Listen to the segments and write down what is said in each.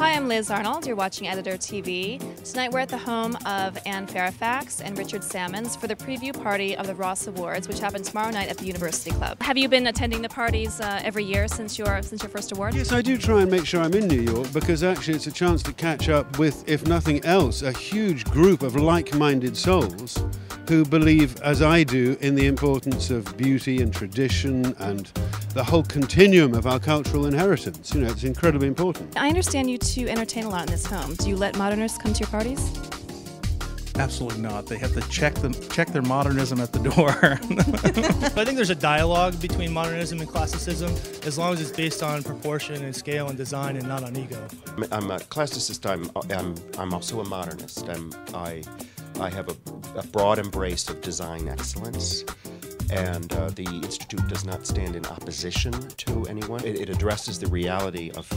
Hi, I'm Liz Arnold. You're watching Editor TV. Tonight we're at the home of Anne Fairfax and Richard Sammons for the preview party of the Ross Awards, which happen tomorrow night at the University Club. Have you been attending the parties every year since your first award? Yes, I do try and make sure I'm in New York because actually it's a chance to catch up with, if nothing else, a huge group of like-minded souls who believe, as I do, in the importance of beauty and tradition and the whole continuum of our cultural inheritance. You know, it's incredibly important. I understand you two entertain a lot in this home. Do you let modernists come to your parties? Absolutely not. They have to check their modernism at the door. I think there's a dialogue between modernism and classicism, as long as it's based on proportion and scale and design and not on ego. I'm a classicist. I'm also a modernist. I have a broad embrace of design excellence, and the Institute does not stand in opposition to anyone. It addresses the reality of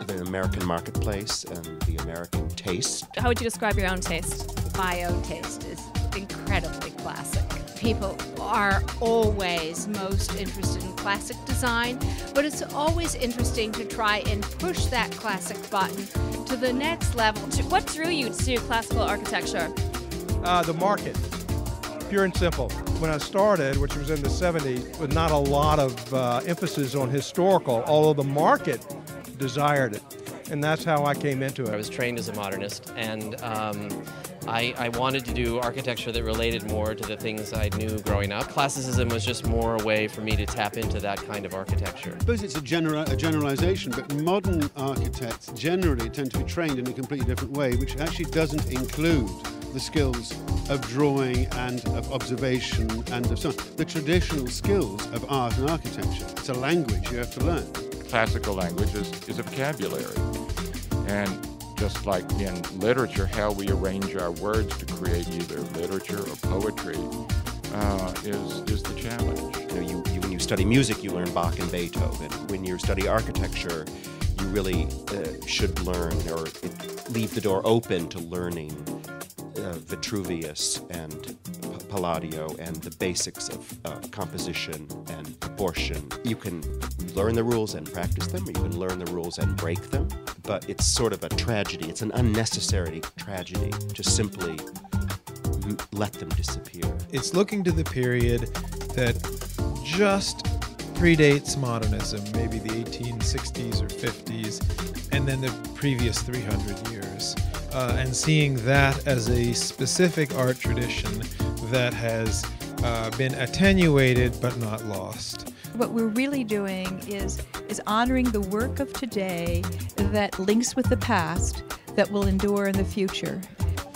the American marketplace and the American taste. How would you describe your own taste? My own taste is incredibly classic. People are always most interested in classic design, but it's always interesting to try and push that classic button to the next level. What drew you to classical architecture? The market, pure and simple. When I started, which was in the 70s, with not a lot of emphasis on historical, although the market desired it. And that's how I came into it. I was trained as a modernist, and I wanted to do architecture that related more to the things I knew growing up. Classicism was just more a way for me to tap into that kind of architecture. I suppose it's a generalization, but modern architects generally tend to be trained in a completely different way, which actually doesn't include the skills of drawing and of observation and of the traditional skills of art and architecture. It's a language you have to learn. Classical language is a vocabulary, and just like in literature, how we arrange our words to create either literature or poetry is the challenge. You know, when you study music, you learn Bach and Beethoven. When you study architecture, you really should learn or leave the door open to learning Vitruvius and Palladio and the basics of composition and proportion. You can learn the rules and practice them, or you can learn the rules and break them, but it's sort of a tragedy. It's an unnecessary tragedy to simply let them disappear. It's looking to the period that just predates modernism, maybe the 1860s or 50s, and then the previous 300 years. And seeing that as a specific art tradition that has been attenuated but not lost. What we're really doing is honoring the work of today that links with the past that will endure in the future.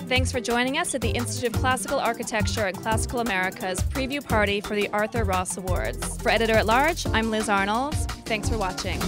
Thanks for joining us at the Institute of Classical Architecture and Classical America's preview party for the Arthur Ross Awards. For Editor at Large, I'm Liz Arnold. Thanks for watching.